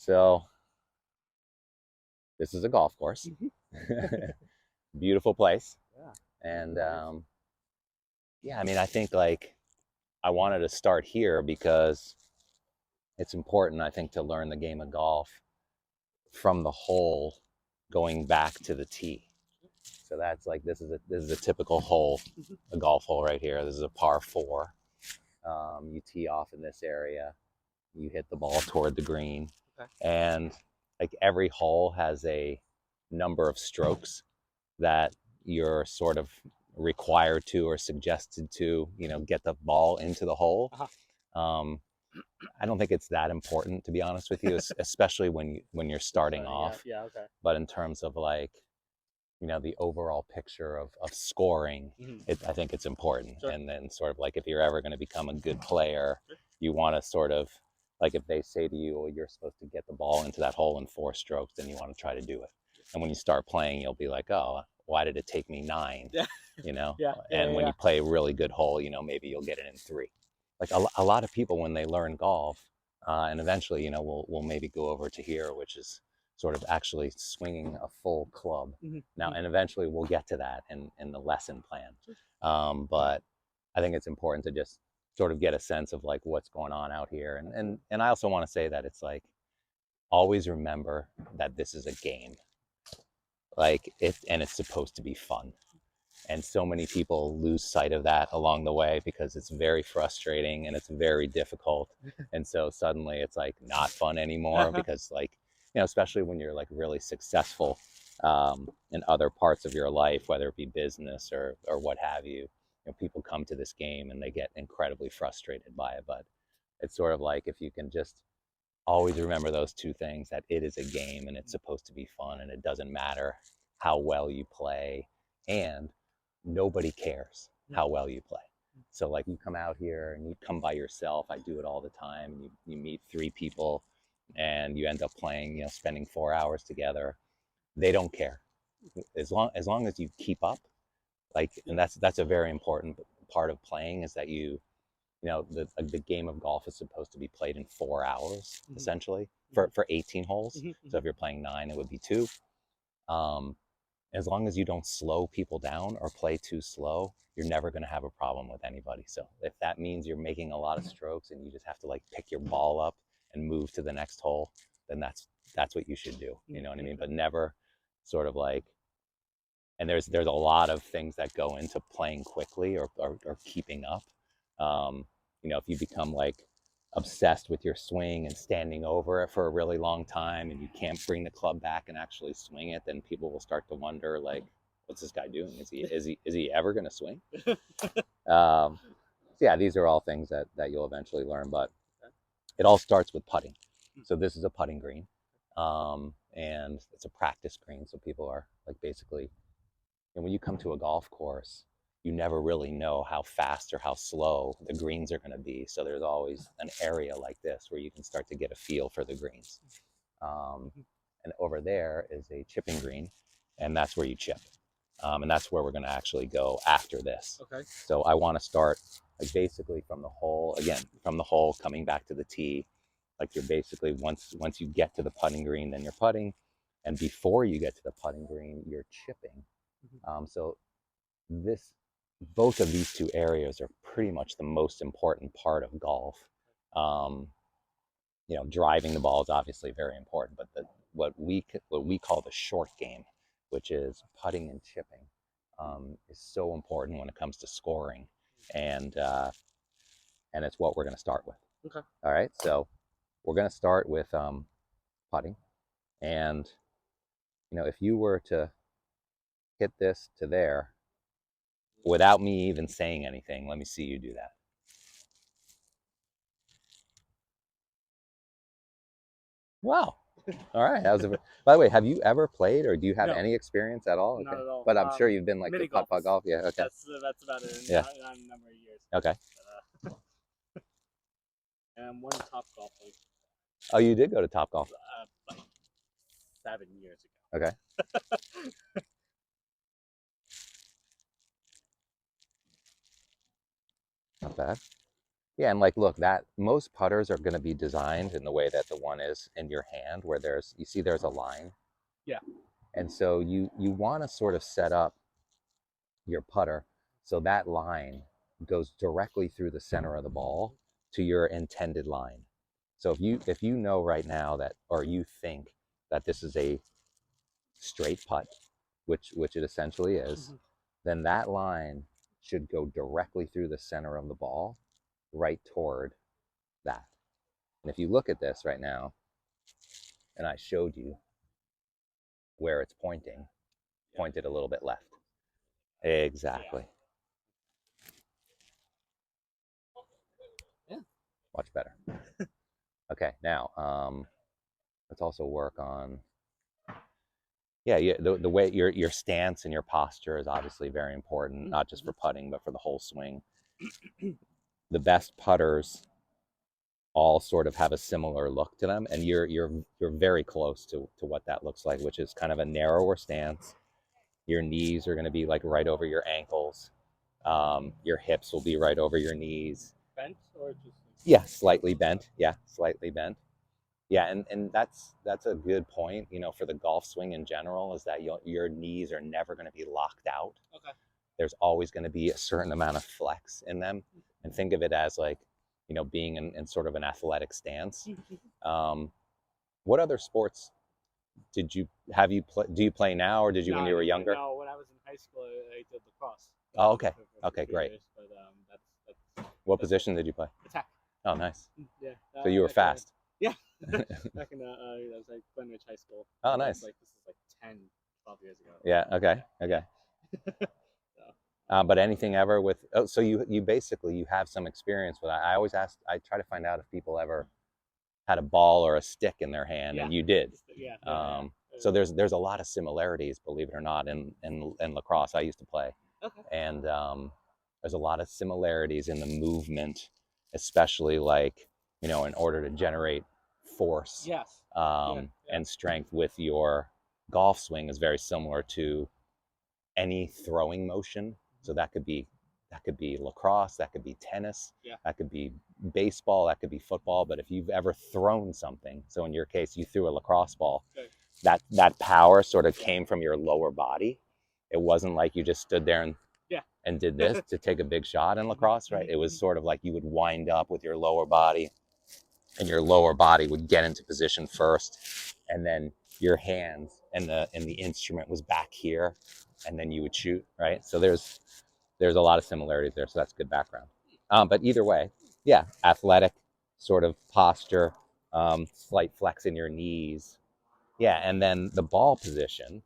So this is a golf course. Mhm. Beautiful place. Yeah. And Nice. yeah, I mean, I think like I wanted to start here because it's important, I think, to learn the game of golf from the hole going back to the tee. So that's like this is a typical hole, Mhm. a golf hole right here. This is a par four. You tee off in this area, you hit the ball toward the green, Okay. and like every hole has a number of strokes that you're sort of required to or suggested to, get the ball into the hole. Uh-huh. Um, I don't think it's that important, to be honest with you, especially when you're starting Starting out. off. Yeah. Okay. But in terms of like, the overall picture of scoring, Hmm. I think it's important. Sure. And then sort of like if you're ever going to become a good player, Sure. you want to sort of like if they say to you, well, you're supposed to get the ball into that hole in 4 strokes, then you want to try to do it. And when you start playing, you'll be like, oh, why did it take me 9? Yeah. You know, Yeah. Yeah. and Yeah. when Yeah. you play a really good hole, maybe you'll get it in 3. Like a lot of people when they learn golf, and eventually, we'll maybe go over to here, which is sort of actually swinging a full club Hmm. now, Hmm. and eventually we'll get to that in the lesson plan. Sure. But I think it's important to just sort of get a sense of like what's going on out here, and I also want to say that it's like always remember that this is a game, like and it's supposed to be fun. And so many people lose sight of that along the way because it's very frustrating and it's very difficult. And so suddenly it's like not fun anymore Uh-huh. because like, especially when you're like really successful in other parts of your life, whether it be business or what have you, people come to this game and they get incredibly frustrated by it. But it's sort of like if you can just always remember those two things, that it is a game and it's supposed to be fun and it doesn't matter how well you play, and nobody cares how well you play. So like you come out here and you come by yourself, I do it all the time, and you meet 3 people and you end up playing, spending 4 hours together. They don't care as long as you keep up, like, Yeah. and that's a very important part of playing, is that the game of golf is supposed to be played in 4 hours, Hmm. essentially, Hmm. for 18 holes. Hmm. So Hmm. if you're playing 9, it would be 2. Um, as long as you don't slow people down or play too slow, you're never going to have a problem with anybody. So if that means you're making a lot of strokes and you just have to like pick your ball up and move to the next hole, then that's what you should do. You know what I mean? Okay. But never sort of like, and there's a lot of things that go into playing quickly or keeping up. Um, if you become like obsessed with your swing and standing over it for a really long time and you can't bring the club back and actually swing it, then people will start to wonder like, what's this guy doing? Is he ever going to swing? So yeah, these are all things that you'll eventually learn, but it all starts with putting. So this is a putting green, and it's a practice green. So people are like basically, and when you come to a golf course, you never really know how fast or how slow the greens are going to be. So there's always an area like this where you can start to get a feel for the greens. Um, and over there is a chipping green, and that's where you chip. And that's where we're going to actually go after this. Okay. So I want to start like basically from the hole, again, from the hole coming back to the tee. Like you're basically, once you get to the putting green, then you're putting, and before you get to the putting green, you're chipping. Hmm. So this both of these two areas are pretty much the most important part of golf. Um, driving the ball is obviously very important, but what we call the short game, which is putting and chipping, is so important when it comes to scoring, and and it's what we're going to start with. Okay. All right, so we're going to start with putting, and if you were to hit this to there without me even saying anything, let me see you do that. Wow. All right. By the way, have you ever played or do you have No, any experience at all? not Okay. at all. But I'm sure you've been like to Mini putt golf putt is golf. Yeah. Okay. that's about it in Yeah. not a number of years. Okay. But, and I'm one top golf like Oh, you did go to Top Golf. like 7 years Okay. ago. Not bad. Yeah, and like, look, that most putters are going to be designed in the way that the one is in your hand, where you see there's a line. Yeah. And so you want to sort of set up your putter so that line goes directly through the center of the ball to your intended line. So if you know right now that, or you think that this is a straight putt, which it essentially is, then that line should go directly through the center of the ball, right toward that. And if you look at this right now, and I showed you where it's pointing, pointed a little bit left. Exactly. Yeah. Much better. Okay, now let's also work on, yeah, the way your stance and your posture is obviously very important, not just for putting, but for the whole swing. The best putters all sort of have a similar look to them, and you're very close to what that looks like, which is kind of a narrower stance. Your knees are going to be like right over your ankles. Your hips will be right over your knees. Bent or just? Yeah, slightly bent. Yeah, slightly bent. Yeah, and that's a good point. You know, for the golf swing in general, is that your knees are never going to be locked out. Okay. There's always going to be a certain amount of flex in them, and think of it as like, you know, being in sort of an athletic stance. What other sports have you play? Do you play now, or did you when you were younger? No, when I was in high school, I did lacrosse. Oh, okay. Okay, great. Years, but that's what position did you play? Attack. Oh, nice. Yeah. So you were fast. Yeah. Back in I was like Glenridge High School. Oh, nice. Like this is like 10, 12 years ago. Yeah. Okay. Okay. But anything ever with? Oh, so you basically you have some experience with that. I always ask. I try to find out if people ever had a ball or a stick in their hand, and you did. Yeah. So there's a lot of similarities, believe it or not, in lacrosse. I used to play. Okay. And there's a lot of similarities in the movement, especially like, you know, in order to generate force. Yes. And strength with your golf swing is very similar to any throwing motion. So that could be lacrosse, that could be tennis, that could be baseball, that could be football. But if you've ever thrown something, so in your case, you threw a lacrosse ball, that power sort of came from your lower body. It wasn't like you just stood there and did this to take a big shot in lacrosse, right? It was sort of like you would wind up with your lower body, and your lower body would get into position first, and then your hands and the instrument was back here, and then you would shoot, right? So there's a lot of similarities there, so that's good background. But either way, yeah, athletic sort of posture, slight flex in your knees, yeah, and then the ball position,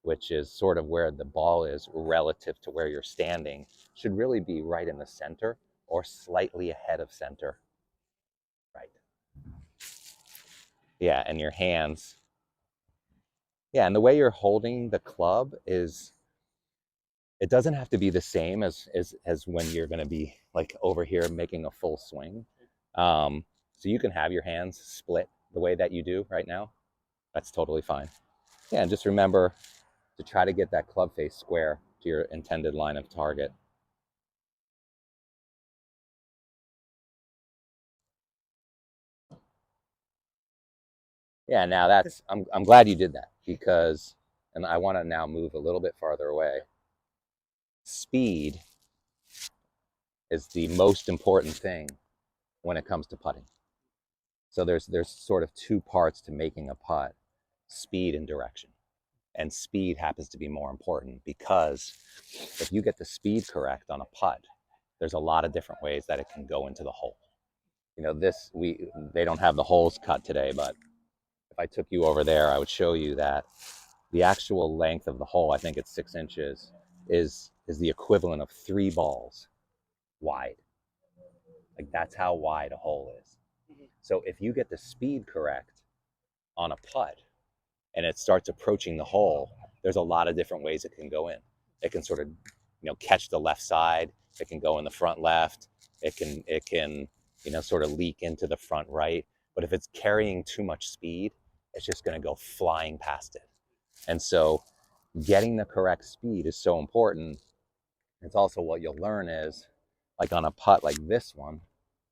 which is sort of where the ball is relative to where you're standing, should really be right in the center or slightly ahead of center. Right. Yeah, and your hands. Yeah, and the way you're holding the club is, it doesn't have to be the same as when you're going to be like over here making a full swing. So you can have your hands split the way that you do right now. That's totally fine. Yeah, and just remember to try to get that club face square to your intended line of target. Yeah, now that's, I'm glad you did that, because, and I want to now move a little bit farther away. Speed is the most important thing when it comes to putting. So there's sort of two parts to making a putt: speed and direction. And speed happens to be more important, because if you get the speed correct on a putt, there's a lot of different ways that it can go into the hole. You know, they don't have the holes cut today, but if I took you over there, I would show you that the actual length of the hole, I think it's 6 inches, is the equivalent of 3 balls wide. Like, that's how wide a hole is. So if you get the speed correct on a putt and it starts approaching the hole, there's a lot of different ways it can go in. It can sort of, you know, catch the left side. It can go in the front left. It can, you know, sort of leak into the front right. But if it's carrying too much speed, it's just going to go flying past it. And so getting the correct speed is so important. It's also what you'll learn is, like on a putt like this one,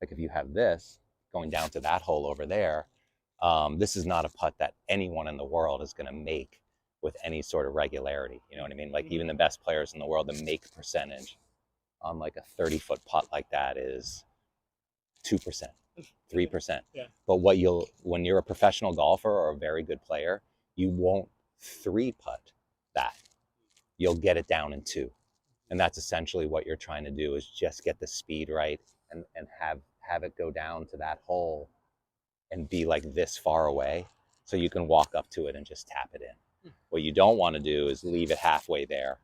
Like if you have this going down to that hole over there, this is not a putt that anyone in the world is going to make with any sort of regularity. You know what I mean? Like even the best players in the world, the make percentage on like a 30-foot putt like that is 2%, 3%. Yeah. But when you're a professional golfer or a very good player, you won't 3-putt that. You'll get it down in 2. And that's essentially what you're trying to do, is just get the speed right and have it go down to that hole and be like this far away so you can walk up to it and just tap it in. What you don't want to do is leave it halfway there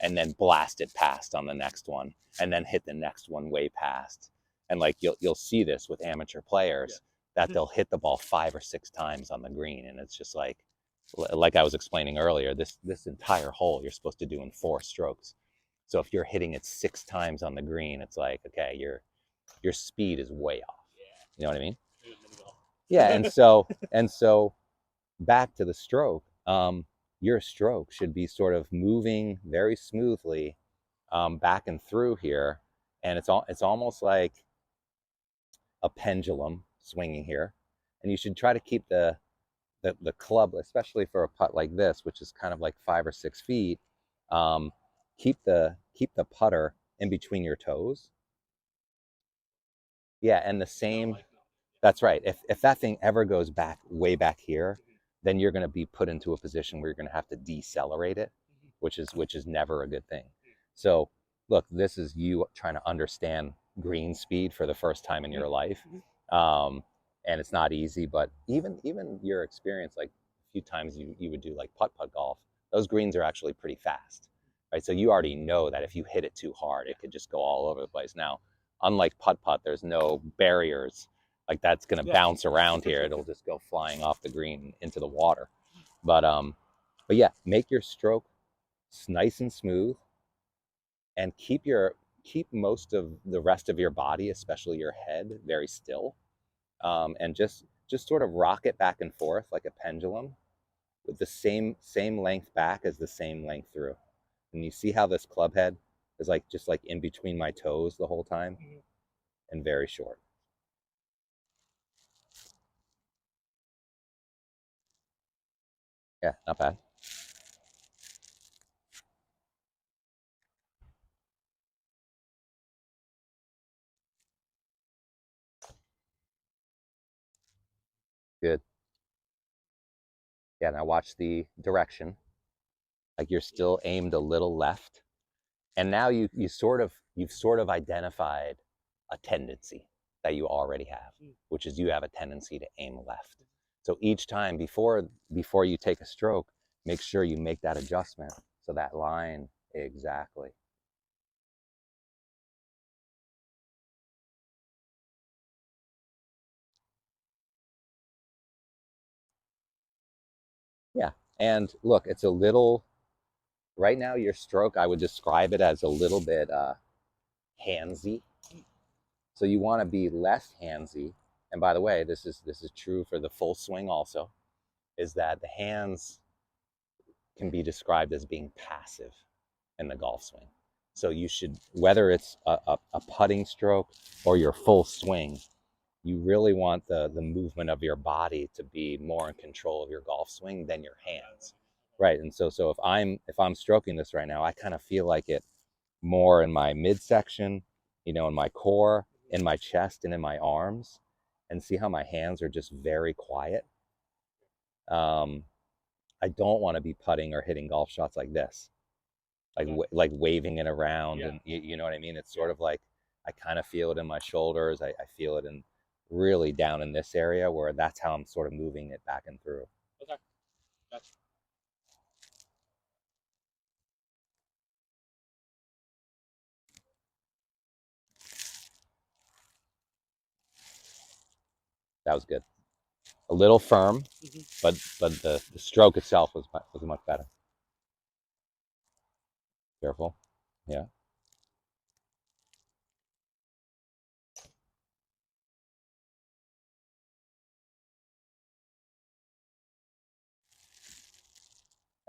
and then blast it past on the next one and then hit the next one way past. And like you'll see this with amateur players, that they'll hit the ball 5 or 6 times on the green, and it's just like I was explaining earlier, this entire hole you're supposed to do in 4 strokes. So if you're hitting it 6 times on the green, it's like, okay, your speed is way off. You know what I mean? Yeah, and so back to the stroke. Your stroke should be sort of moving very smoothly back and through here, and it's almost like a pendulum swinging here, and you should try to keep the club, especially for a putt like this, which is kind of like 5 or 6 feet. Keep the putter in between your toes. Yeah, and the same. That's right. If that thing ever goes back way back here, then you're going to be put into a position where you're going to have to decelerate it, which is never a good thing. So, look, this is you trying to understand green speed for the first time in your life, and it's not easy. But even your experience, like a few times you would do like putt golf, those greens are actually pretty fast, right? So you already know that if you hit it too hard, it could just go all over the place. Now, unlike putt, there's no barriers. Like that's going to bounce around here. It'll just go flying off the green into the water. But yeah, make your stroke nice and smooth, and keep most of the rest of your body, especially your head, very still, and just sort of rock it back and forth like a pendulum, with the same length back as the same length through. And you see how this club head is like just like in between my toes the whole time, and very short. Yeah, not bad. Good. Yeah, now watch the direction. Like you're still aimed a little left. And now you've sort of identified a tendency that you already have, which is you have a tendency to aim left. So each time before you take a stroke, make sure you make that adjustment. So that line, exactly. Yeah. And look, it's a little, right now your stroke, I would describe it as a little bit handsy. So you want to be less handsy. And by the way, this is true for the full swing also, is that the hands can be described as being passive in the golf swing. So you should, whether it's a putting stroke or your full swing, you really want the movement of your body to be more in control of your golf swing than your hands. Right. And so if I'm stroking this right now, I kind of feel like it more in my midsection, in my core, in my chest, and in my arms, and see how my hands are just very quiet. I don't want to be putting or hitting golf shots like this, like waving it around, and you know what I mean. It's sort of like I kind of feel it in my shoulders. I feel it in really down in this area, where that's how I'm sort of moving it back and through. Okay. Gotcha. That was good. A little firm, but the stroke itself was much better. Careful. Yeah.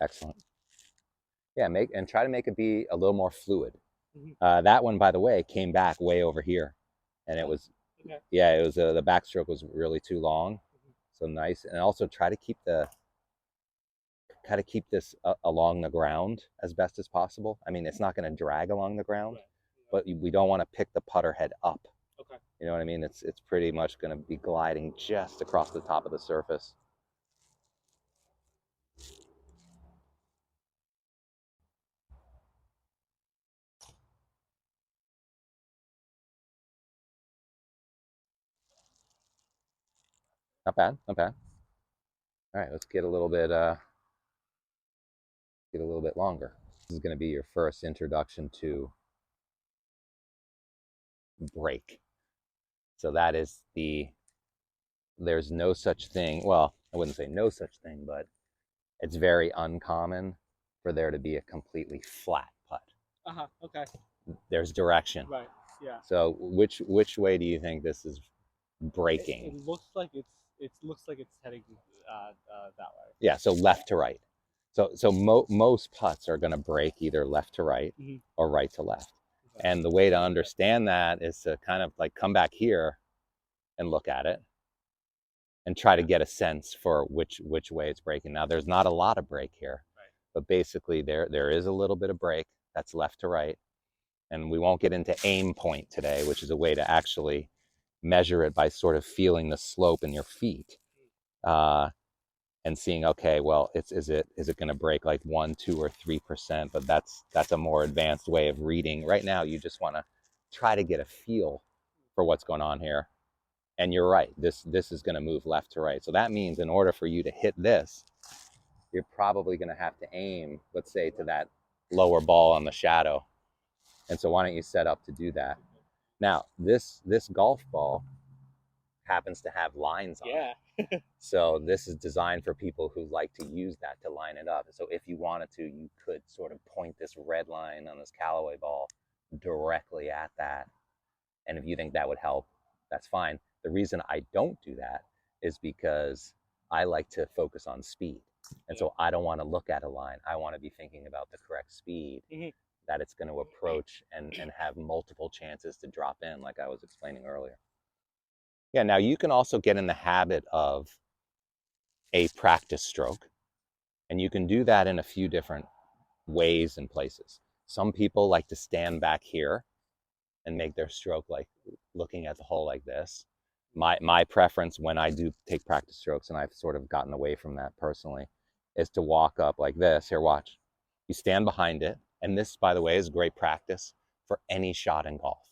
Excellent. Yeah, try to make it be a little more fluid. That one, by the way, came back way over here, and it was Okay. Yeah, it was the backstroke was really too long, Mhm. so nice. And also try to keep this along the ground as best as possible. I mean, it's not going to drag along the ground, Right. but we don't want to pick the putter head up. Okay. You know what I mean? It's pretty much going to be gliding just across the top of the surface. Not bad, not bad. All right, let's get a little bit longer. This is going to be your first introduction to break. So that is there's no such thing. Well, I wouldn't say no such thing, but it's very uncommon for there to be a completely flat putt. Okay. There's direction. Right. Yeah. So which way do you think this is It breaking? looks like it's heading that way. Yeah, so left to right. So most putts are going to break either left to right Mhm. or right to left. Okay. And the way to understand that is to kind of like come back here and look at it and try to get a sense for which way it's breaking. Now there's not a lot of break here, Right. but basically there is a little bit of break that's left to right. And we won't get into aim point today, which is a way to actually measure it by sort of feeling the slope in your feet. And seeing, okay, well, is it going to break like 1, 2, or 3%? But that's a more advanced way of reading. Right now, you just want to try to get a feel for what's going on here. And you're right, this is going to move left to right. So that means in order for you to hit this, you're probably going to have to aim, let's say, to that lower ball on the shadow. And so why don't you set up to do that? Now, this golf ball happens to have lines on it. Yeah. So this is designed for people who like to use that to line it up. So if you wanted to, you could sort of point this red line on this Callaway ball directly at that. And if you think that would help, that's fine. The reason I don't do that is because I like to focus on speed. And so I don't want to look at a line. I want to be thinking about the correct speed Mhm. that it's going to approach and have multiple chances to drop in, like I was explaining earlier. Yeah, now you can also get in the habit of a practice stroke, and you can do that in a few different ways and places. Some people like to stand back here and make their stroke like looking at the hole like this. My preference when I do take practice strokes, and I've sort of gotten away from that personally, is to walk up like this. Here, watch. You stand behind it, and this, by the way, is great practice for any shot in golf.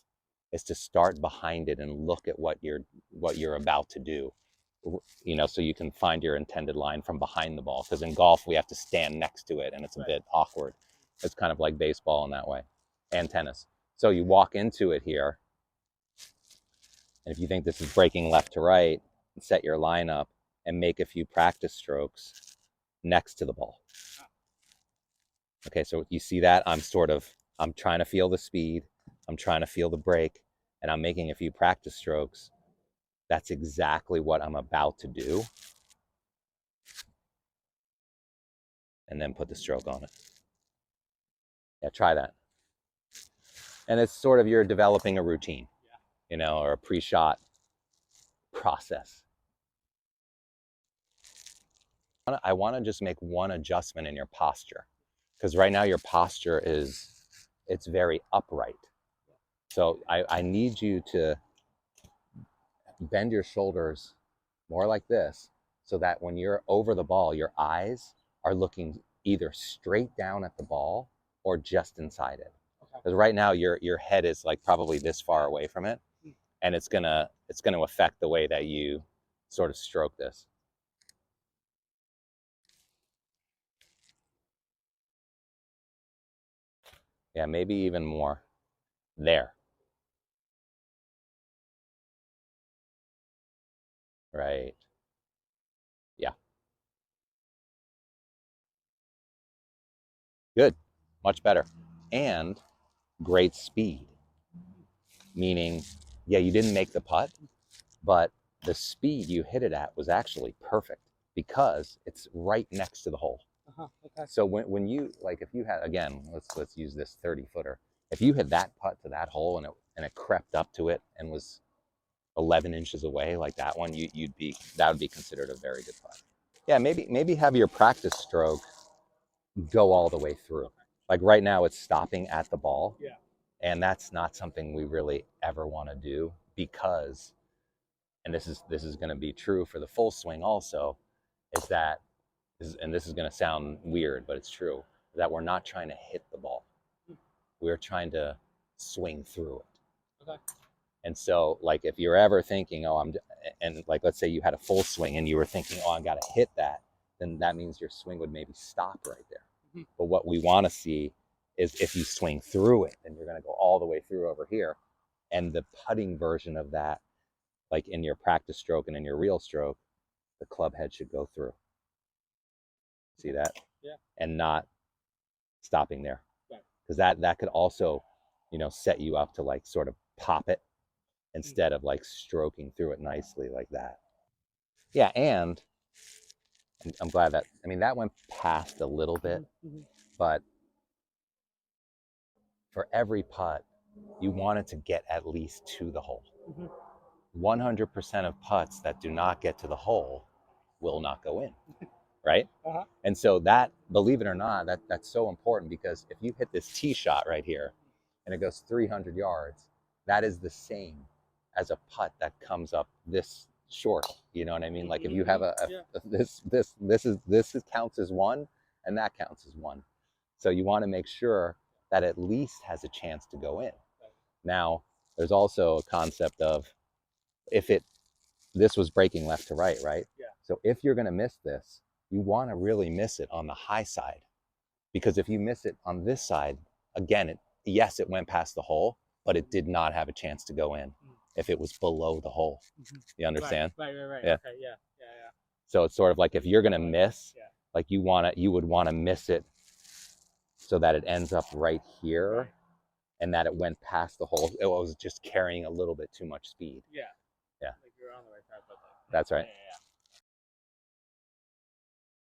Is to start behind it and look at what you're about to do. You know, so you can find your intended line from behind the ball. Because in golf, we have to stand next to it, and it's a bit awkward. It's kind of like baseball in that way, and tennis. So you walk into it here, and if you think this is breaking left to right, set your line up and make a few practice strokes next to the ball. Okay, so you see that? I'm trying to feel the speed, I'm trying to feel the break, and I'm making a few practice strokes. That's exactly what I'm about to do. And then put the stroke on it. Yeah, try that. And it's sort of you're developing a routine, you know, or a pre-shot process. I want to just make one adjustment in your posture, because right now your posture it's very upright. So I need you to bend your shoulders more like this, so that when you're over the ball, your eyes are looking either straight down at the ball or just inside it. Because right now your head is like probably this far away from it, and it's gonna affect the way that you sort of stroke this. Yeah, maybe even more. There. Right. Yeah. Good. Much better. And great speed. Meaning, yeah, you didn't make the putt, but the speed you hit it at was actually perfect because it's right next to the hole. Okay. So when you like, if you had, again, let's use this 30 footer. If you hit that putt to that hole and it crept up to it and was 11 inches away, like that one, that would be considered a very good putt. Yeah, maybe have your practice stroke go all the way through. Like right now, it's stopping at the ball. Yeah. And that's not something we really ever want to do, because, and this is going to be true for the full swing also, is that, and this is going to sound weird, but it's true, that we're not trying to hit the ball. We're trying to swing through it. Okay. And so, like, if you're ever thinking, and like, let's say you had a full swing and you were thinking, I got to hit that, then that means your swing would maybe stop right there. Mm-hmm. But what we want to see is if you swing through it, then you're going to go all the way through over here. And the putting version of that, like in your practice stroke and in your real stroke, the club head should go through. See that? Yeah. And not stopping there. Because right. that could also, set you up to like sort of pop it instead of like stroking through it nicely like that. Yeah, and I'm glad that went past a little bit, mm-hmm. But for every putt, you want it to get at least to the hole. Mm-hmm. 100% of putts that do not get to the hole will not go in, right? Uh-huh. And so that, believe it or not, that's so important, because if you hit this tee shot right here and it goes 300 yards, that is the same as a putt that comes up this short. You know what I mean? Like if you have this counts as one, and that counts as one. So you want to make sure that at least has a chance to go in. Now, there's also a concept of this was breaking left to right, right? Yeah. So if you're going to miss this, you want to really miss it on the high side, because if you miss it on this side, again, it went past the hole, but it did not have a chance to go in if it was below the hole. Mm-hmm. You understand? Right. Yeah. Okay, yeah. So it's sort of like if you're going to miss, like you would want to miss it so that it ends up right here, right. And that it went past the hole. It was just carrying a little bit too much speed. Yeah. Yeah. Like you're on the right path. That's right.